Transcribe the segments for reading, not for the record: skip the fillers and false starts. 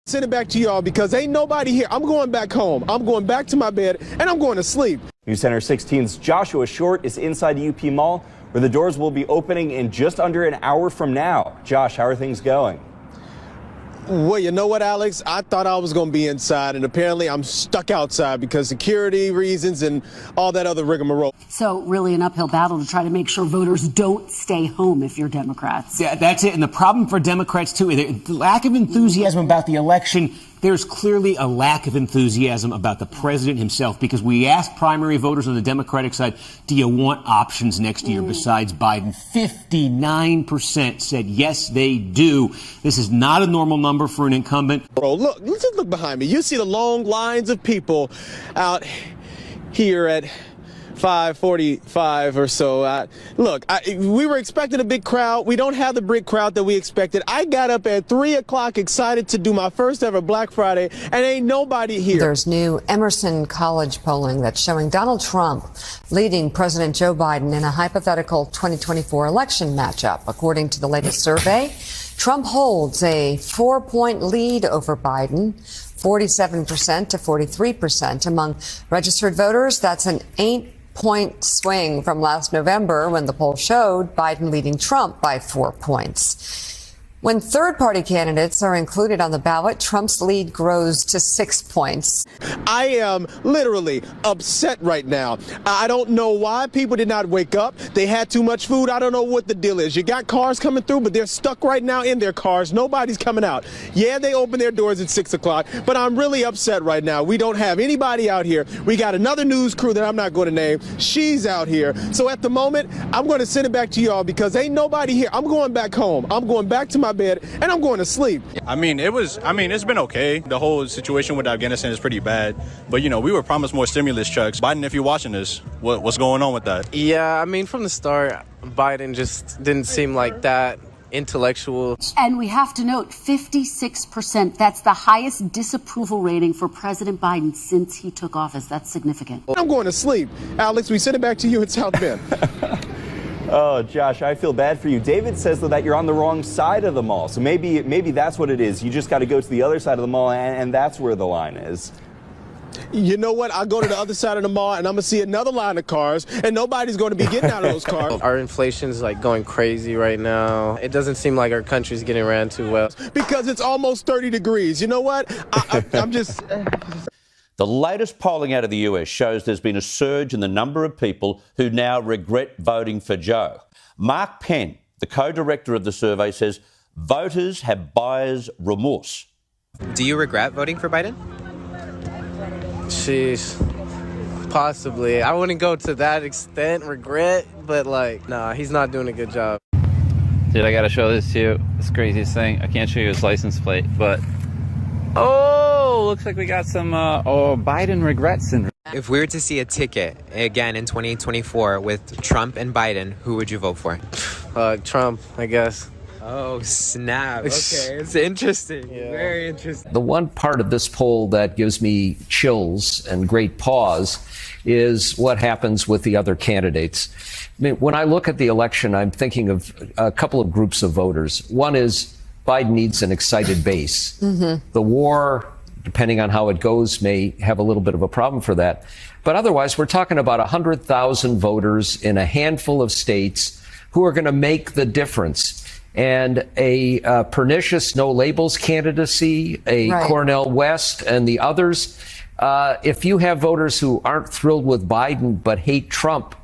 Send it back to y'all because ain't nobody here. I'm going back home. I'm going back to my bed and I'm going to sleep. News Center 16's Joshua Short is inside the UP Mall, where the doors will be opening in just under an hour from now. Josh, how are things going? Well, you know what, Alex? I thought I was going to be inside, and apparently I'm stuck outside because security reasons and all that other rigmarole. So really an uphill battle to try to make sure voters don't stay home if you're Democrats. Yeah, that's it. And the problem for Democrats, too, the lack of enthusiasm about the election. There's clearly a lack of enthusiasm about the president himself, because we asked primary voters on the Democratic side, do you want options next year besides Biden? 59% said yes, they do. This is not a normal number for an incumbent. Bro, look, let's just look behind me. You see the long lines of people out here at 5:45 or so. Look, we were expecting a big crowd. We don't have the big crowd that we expected. I got up at 3 o'clock excited to do my first ever Black Friday, and ain't nobody here. There's new Emerson College polling that's showing Donald Trump leading President Joe Biden in a hypothetical 2024 election matchup. According to the latest survey, Trump holds a 4-point lead over Biden, 47% to 43% among registered voters. That's an 8-point swing from last November when the poll showed Biden leading Trump by 4 points. When third-party candidates are included on the ballot, Trump's lead grows to 6 points. I am literally upset right now. I don't know why people did not wake up. They had too much food. I don't know what the deal is. You got cars coming through, but they're stuck right now in their cars. Nobody's coming out. Yeah, they open their doors at 6 o'clock, but I'm really upset right now. We don't have anybody out here. We got another news crew that I'm not going to name. She's out here. So at the moment, I'm going to send it back to y'all because ain't nobody here. I'm going back home. I'm going back to my bed and I'm going to sleep. It's been okay. The whole situation with Afghanistan is pretty bad. But, we were promised more stimulus checks. Biden, if you're watching this, what's going on with that? Yeah, from the start, Biden just didn't seem like that intellectual. And we have to note 56%. That's the highest disapproval rating for President Biden since he took office. That's significant. I'm going to sleep. Alex, we send it back to you in South Bend. Oh, Josh, I feel bad for you. David says that you're on the wrong side of the mall. So maybe that's what it is. You just got to go to the other side of the mall, and that's where the line is. You know what? I'll go to the other side of the mall, and I'm going to see another line of cars, and nobody's going to be getting out of those cars. Our inflation's going crazy right now. It doesn't seem like our country's getting ran too well. Because it's almost 30 degrees. You know what? I'm just... The latest polling out of the US shows there's been a surge in the number of people who now regret voting for Joe. Mark Penn, the co-director of the survey, says voters have buyer's remorse. Do you regret voting for Biden? Sheesh. Possibly. I wouldn't go to that extent, regret, but nah, he's not doing a good job. Dude, I gotta show this to you. It's the craziest thing. I can't show you his license plate, but... Oh, looks like we got some Biden regret syndrome. If we were to see a ticket again in 2024 with Trump and Biden, who would you vote for? Trump, I guess. Oh, snap. Okay, it's interesting. Yeah. Very interesting. The one part of this poll that gives me chills and great pause is what happens with the other candidates. When I look at the election, I'm thinking of a couple of groups of voters. One is Biden needs an excited base. Mm-hmm. The war, depending on how it goes, may have a little bit of a problem for that. But otherwise, we're talking about 100,000 voters in a handful of states who are going to make the difference. And a pernicious no labels candidacy, right. Cornel West and the others, if you have voters who aren't thrilled with Biden but hate Trump,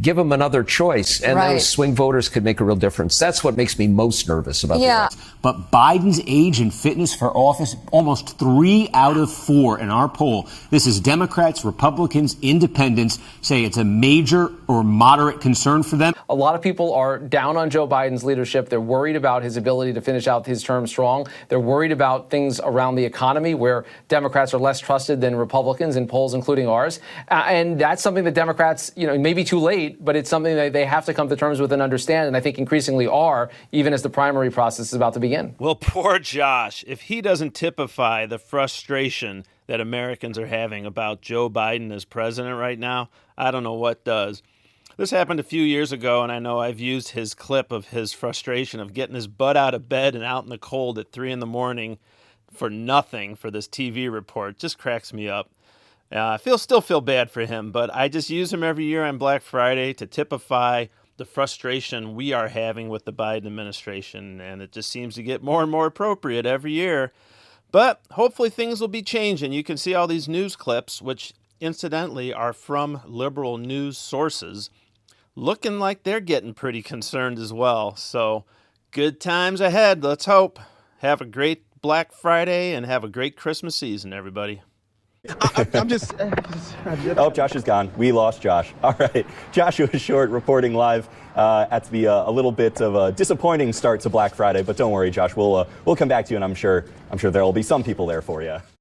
give them another choice, and right. Those swing voters could make a real difference. That's what makes me most nervous about the election. But Biden's age and fitness for office, almost 3 out of 4 in our poll. This is Democrats, Republicans, independents say it's a major or moderate concern for them. A lot of people are down on Joe Biden's leadership. They're worried about his ability to finish out his term strong. They're worried about things around the economy where Democrats are less trusted than Republicans in polls, including ours. And that's something that Democrats, maybe too late, but it's something that they have to come to terms with and understand, and I think increasingly are, even as the primary process is about to begin. Well, poor Josh. If he doesn't typify the frustration that Americans are having about Joe Biden as president right now, I don't know what does. This happened a few years ago, and I know I've used his clip of his frustration of getting his butt out of bed and out in the cold at 3 a.m. for nothing for this TV report. Just cracks me up. I still feel bad for him, but I just use him every year on Black Friday to typify the frustration we are having with the Biden administration, and it just seems to get more and more appropriate every year. But hopefully things will be changing. You can see all these news clips, which incidentally are from liberal news sources, looking like they're getting pretty concerned as well. So good times ahead, let's hope. Have a great Black Friday and have a great Christmas season, everybody. I'm just. Oh, Josh is gone. We lost Josh. All right. Joshua Short reporting live at the a little bit of a disappointing start to Black Friday, but don't worry, Josh. We'll come back to you, and I'm sure there will be some people there for you.